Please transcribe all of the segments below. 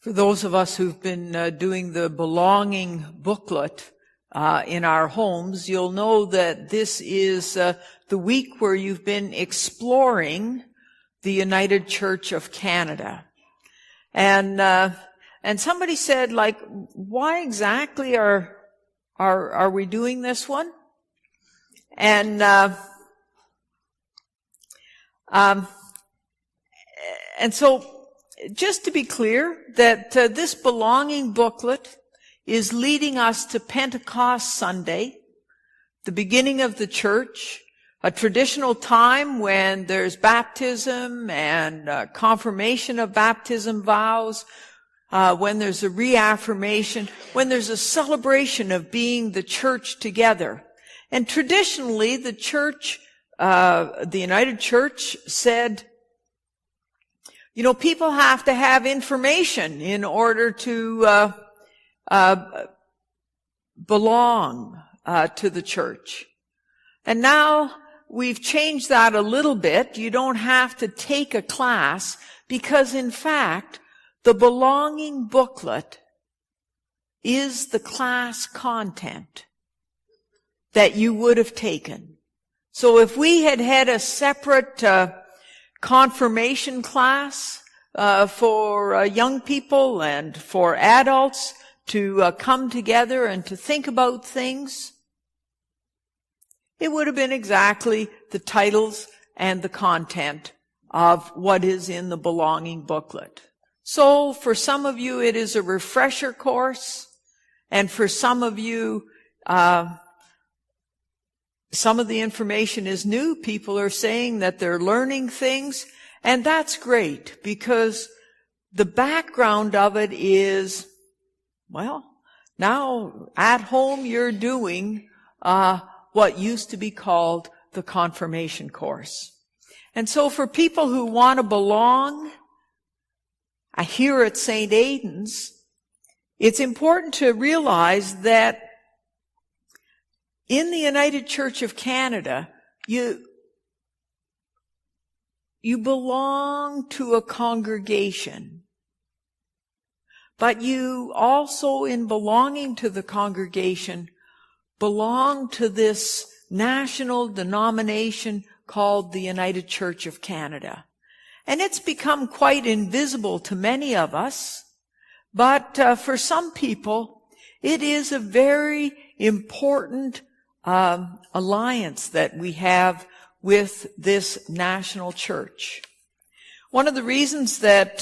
For those of us who've been doing the belonging booklet in our homes, you'll know that this is the week where you've been exploring the United Church of Canada. And somebody said, like, why exactly are we doing this one? And so just to be clear, that this belonging booklet is leading us to Pentecost Sunday, the beginning of the church, a traditional time when there's baptism and confirmation of baptism vows, when there's a reaffirmation, when there's a celebration of being the church together. And traditionally, the church, the United Church said, you know, people have to have information in order to belong to the church. And now we've changed that a little bit. You don't have to take a class because, in fact, the belonging booklet is the class content that you would have taken. So if we had had a separate confirmation class for young people and for adults to come together and to think about things, it would have been exactly the titles and the content of what is in the belonging booklet. So for some of you, it is a refresher course, and for some of you, some of the information is new. People are saying that they're learning things, and that's great because the background of it is, well, now at home you're doing what used to be called the confirmation course. And so for people who want to belong here at St. Aidan's, it's important to realize that in the United Church of Canada, you belong to a congregation. But you also, in belonging to the congregation, belong to this national denomination called the United Church of Canada. And it's become quite invisible to many of us, but for some people, it is a very important alliance that we have with this national church. One of the reasons that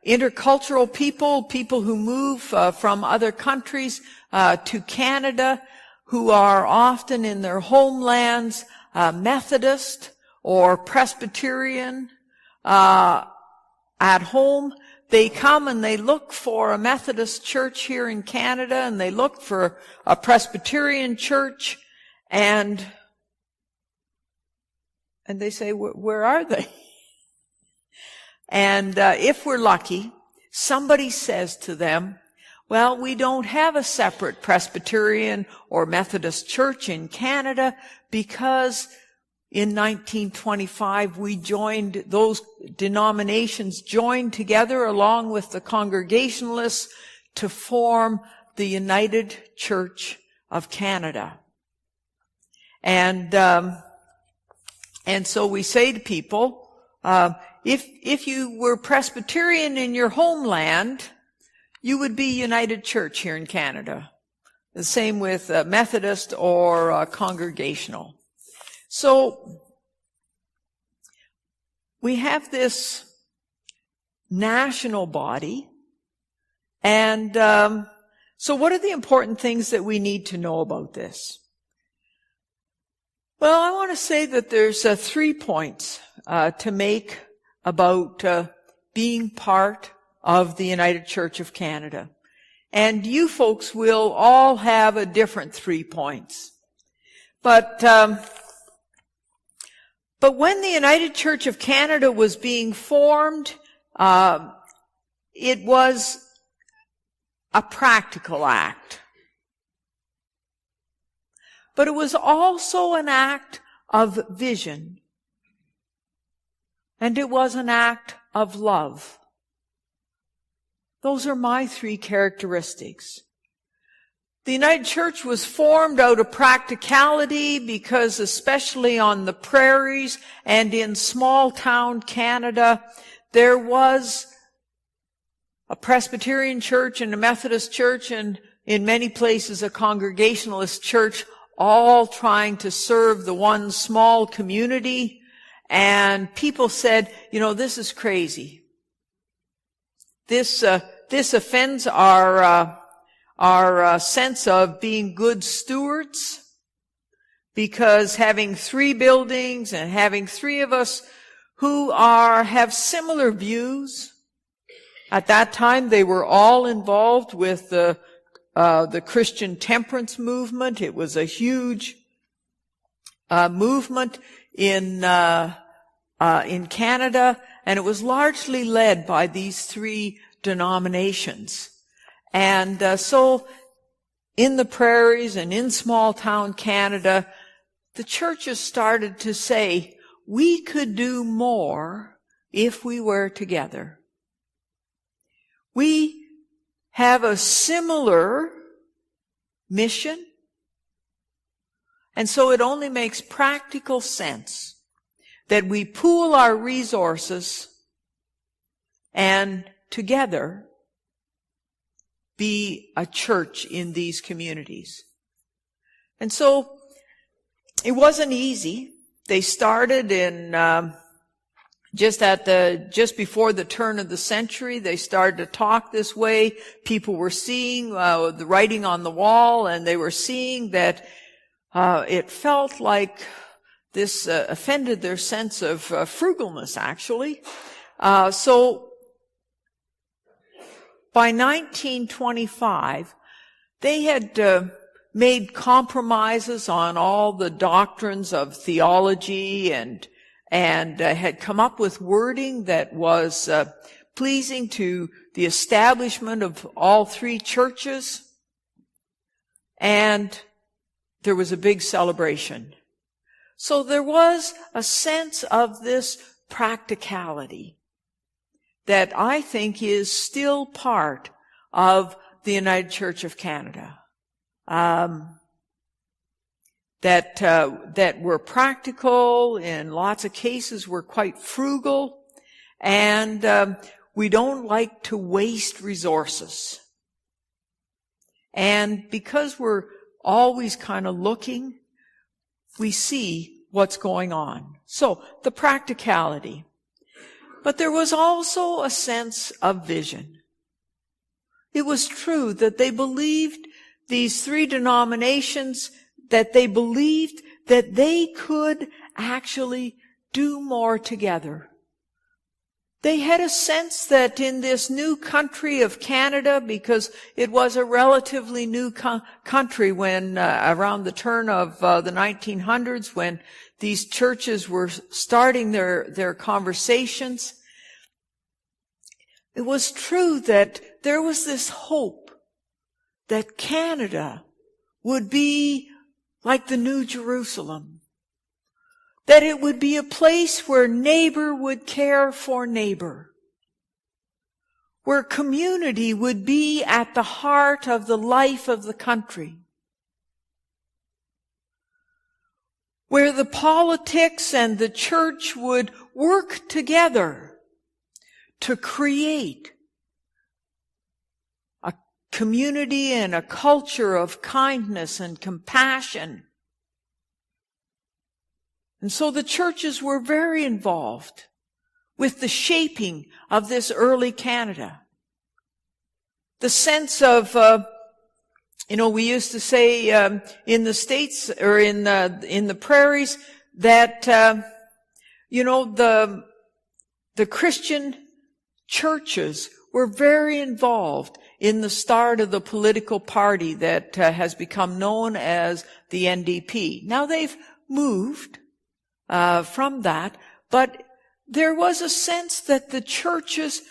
intercultural people who move from other countries to Canada, who are often in their homelands Methodist or Presbyterian, at home, they come and they look for a Methodist church here in Canada, and they look for a Presbyterian church, and they say, where are they? And if we're lucky, somebody says to them, well, we don't have a separate Presbyterian or Methodist church in Canada because in 1925 those denominations joined together along with the Congregationalists to form the United Church of Canada. And so we say to people, if you were Presbyterian in your homeland, you would be United Church here in Canada. The same with Methodist or Congregational. So we have this national body, and so what are the important things that we need to know about this? Well, I want to say that there's 3 points to make about being part of the United Church of Canada. And you folks will all have a different 3 points. But when the United Church of Canada was being formed, it was a practical act. But it was also an act of vision. And it was an act of love. Those are my three characteristics. The United Church was formed out of practicality because especially on the prairies and in small town Canada, there was a Presbyterian church and a Methodist church and in many places a Congregationalist church, all trying to serve the one small community. And people said, this is crazy. This offends our sense of being good stewards, because having three buildings and having three of us who have similar views. At that time, they were all involved with the Christian temperance movement. It was a huge movement in Canada, and it was largely led by these three denominations. And so in the prairies and in small town Canada, the churches started to say, we could do more if we were together. We have a similar mission, and so it only makes practical sense that we pool our resources and together be a church in these communities. And so it wasn't easy. They started in just before the turn of the century. They started to talk this way. People were seeing the writing on the wall, and they were seeing that it felt like this offended their sense of frugalness, actually. So by 1925, they had made compromises on all the doctrines of theology and had come up with wording that was pleasing to the establishment of all three churches. And there was a big celebration. So there was a sense of this practicality that I think is still part of the United Church of Canada. That were practical, in lots of cases were quite frugal, and we don't like to waste resources. And because we're always kind of looking, we see what's going on. So, the practicality. But there was also a sense of vision. It was true that they believed, these three denominations, that they believed that they could actually do more together. They had a sense that in this new country of Canada, because it was a relatively new country when, around the turn of the 1900s, when these churches were starting their conversations, it was true that there was this hope that Canada would be like the New Jerusalem. That it would be a place where neighbor would care for neighbor. Where community would be at the heart of the life of the country. Where the politics and the church would work together to create a community and a culture of kindness and compassion. And so the churches were very involved with the shaping of this early Canada. The sense of, we used to say in the States or in the prairies that, the Christian churches were very involved in the start of the political party that has become known as the NDP. Now they've moved from that, but there was a sense that the churches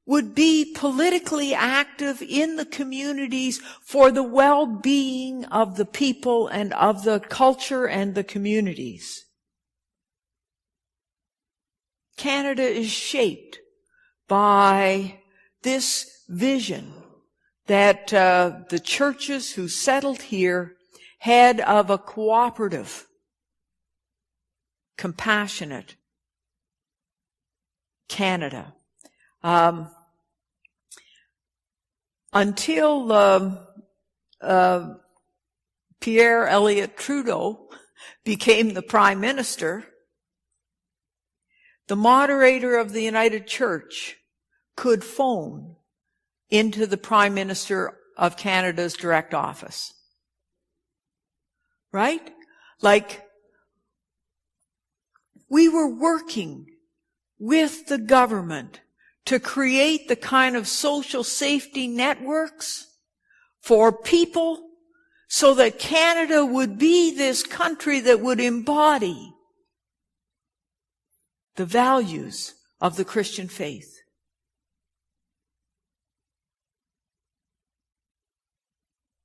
would be politically active in the communities for the well-being of the people and of the culture and the communities. Canada is shaped by this vision that the churches who settled here had of a cooperative, compassionate Canada. Until Pierre Elliott Trudeau became the Prime Minister, the moderator of the United Church could phone into the Prime Minister of Canada's direct office. Right? Like, we were working with the government to create the kind of social safety networks for people so that Canada would be this country that would embody the values of the Christian faith.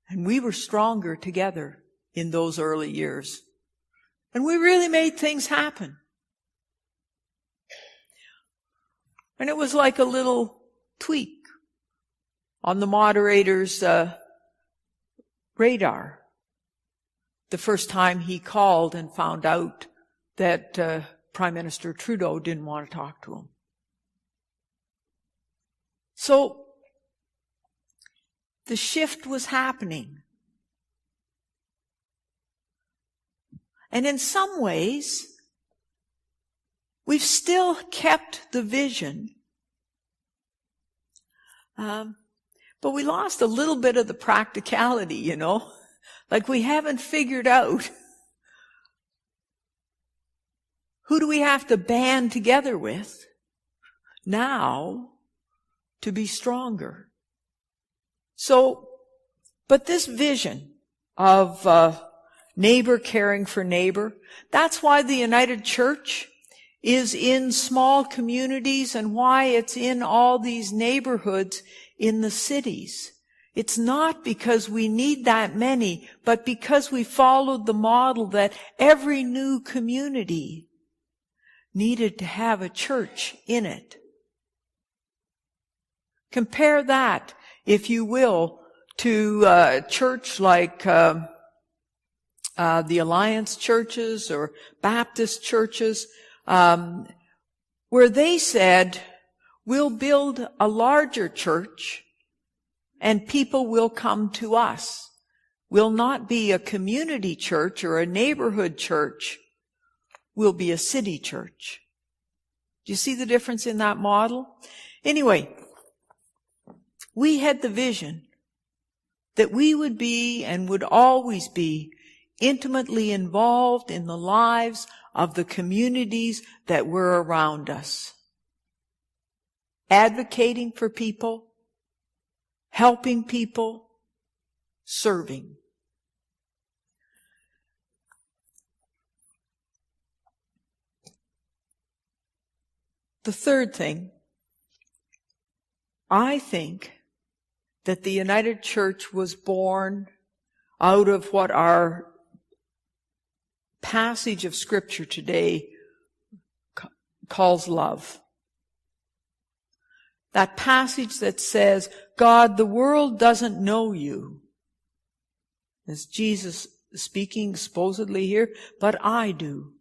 And we were stronger together in those early years. And we really made things happen. And it was like a little tweak on the moderator's radar the first time he called and found out that Prime Minister Trudeau didn't want to talk to him. So the shift was happening. And in some ways, we've still kept the vision, but we lost a little bit of the practicality, you know. Like, we haven't figured out who do we have to band together with now to be stronger. So, but this vision of neighbor caring for neighbor, that's why the United Church is in small communities and why it's in all these neighborhoods in the cities. It's not because we need that many, but because we followed the model that every new community needed to have a church in it. Compare that, if you will, to a church like the Alliance churches or Baptist churches, where they said, we'll build a larger church and people will come to us. We'll not be a community church or a neighborhood church. We'll be a city church. Do you see the difference in that model? Anyway, we had the vision that we would be and would always be intimately involved in the lives of the communities that were around us. Advocating for people, helping people, serving. The third thing, I think that the United Church was born out of what our passage of Scripture today calls love. That passage that says, God, the world doesn't know you. As Jesus speaking supposedly here, but I do.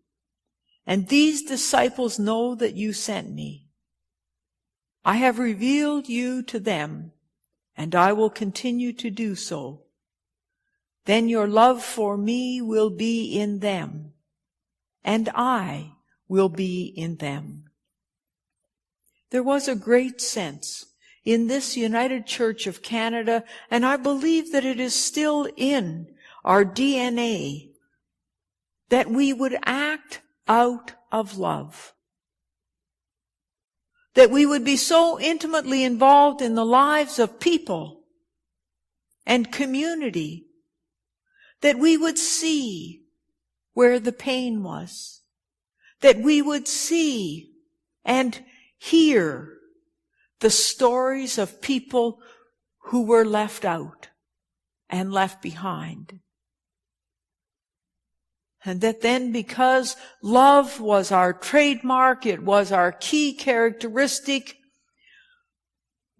And these disciples know that you sent me. I have revealed you to them, and I will continue to do so. Then your love for me will be in them, and I will be in them. There was a great sense in this United Church of Canada, and I believe that it is still in our DNA, that we would act out of love. That we would be so intimately involved in the lives of people and community that we would see where the pain was. That we would see and hear the stories of people who were left out and left behind. And that then, because love was our trademark, it was our key characteristic,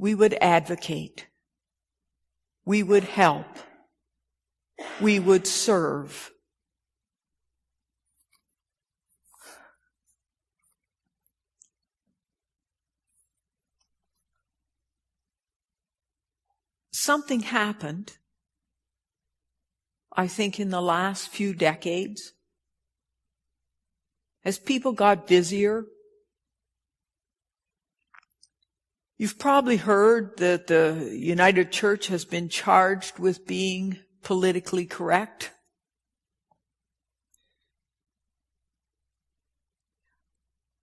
we would advocate, we would help, we would serve. Something happened, I think, in the last few decades. As people got busier, you've probably heard that the United Church has been charged with being politically correct.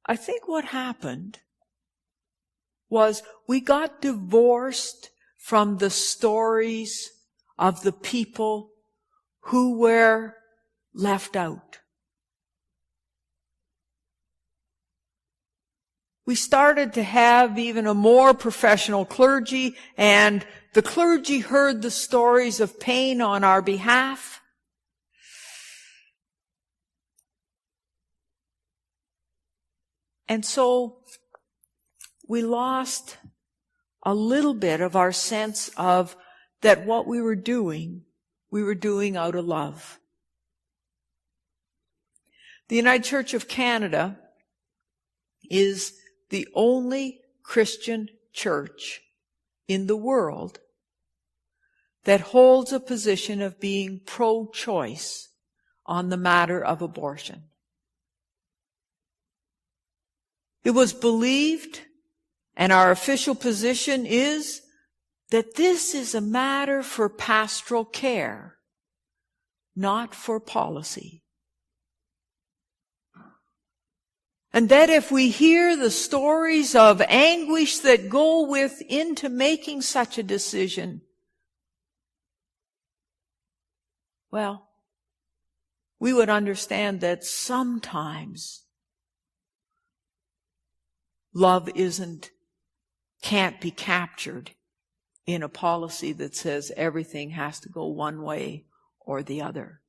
I think what happened was we got divorced from the stories of the people who were left out. We started to have even a more professional clergy, and the clergy heard the stories of pain on our behalf. And so we lost a little bit of our sense of that what we were doing out of love. The United Church of Canada is the only Christian church in the world that holds a position of being pro-choice on the matter of abortion. It was believed, and our official position is, that this is a matter for pastoral care, not for policy. And that if we hear the stories of anguish that go into making such a decision, well, we would understand that sometimes love can't be captured in a policy that says everything has to go one way or the other.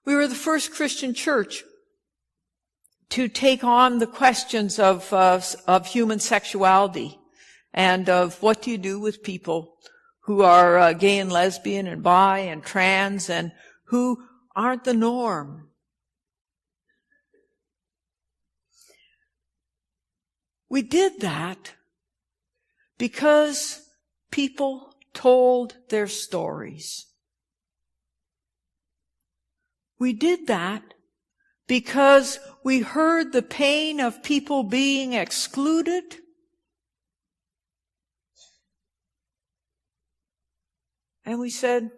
We were the first Christian church to take on the questions of human sexuality and of what do you do with people who are gay and lesbian and bi and trans and who aren't the norm. We did that because people told their stories. We did that because we heard the pain of people being excluded. And we said,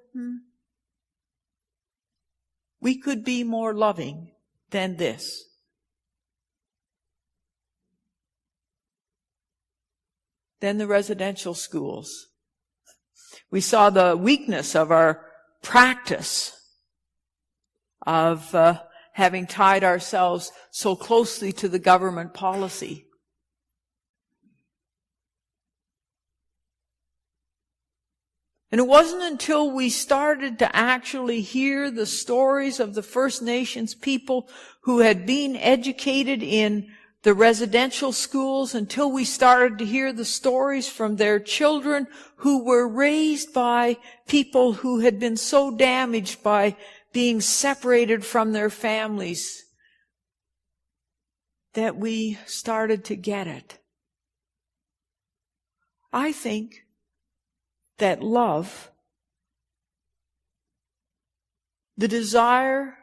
we could be more loving than this. Then the residential schools. We saw the weakness of our practice of having tied ourselves so closely to the government policy. And it wasn't until we started to actually hear the stories of the First Nations people who had been educated in the residential schools, until we started to hear the stories from their children who were raised by people who had been so damaged by being separated from their families, that we started to get it. I think that love, the desire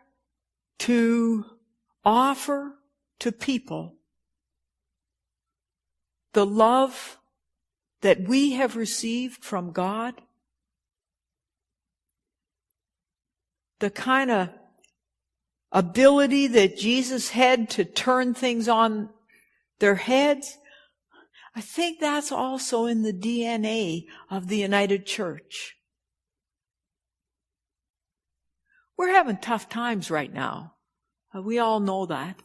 to offer to people the love that we have received from God, the kind of ability that Jesus had to turn things on their heads, I think that's also in the DNA of the United Church. We're having tough times right now. We all know that.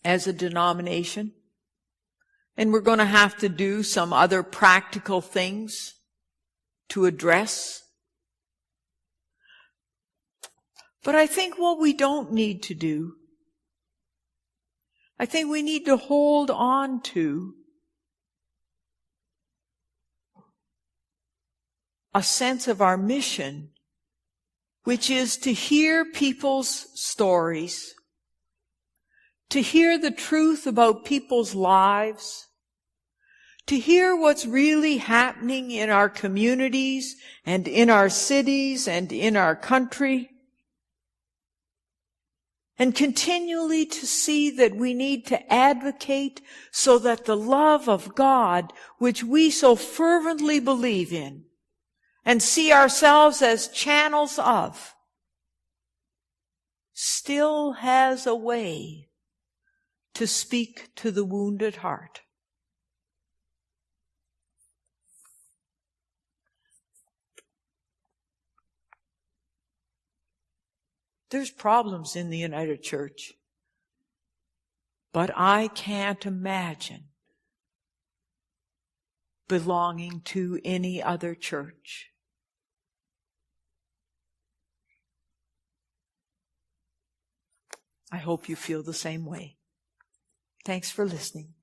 As a denomination. And we're going to have to do some other practical things to address. But I think what we don't need to do, I think we need to hold on to a sense of our mission, which is to hear people's stories, to hear the truth about people's lives, to hear what's really happening in our communities and in our cities and in our country, and continually to see that we need to advocate so that the love of God, which we so fervently believe in and see ourselves as channels of, still has a way to speak to the wounded heart. There's problems in the United Church, but I can't imagine belonging to any other church. I hope you feel the same way. Thanks for listening.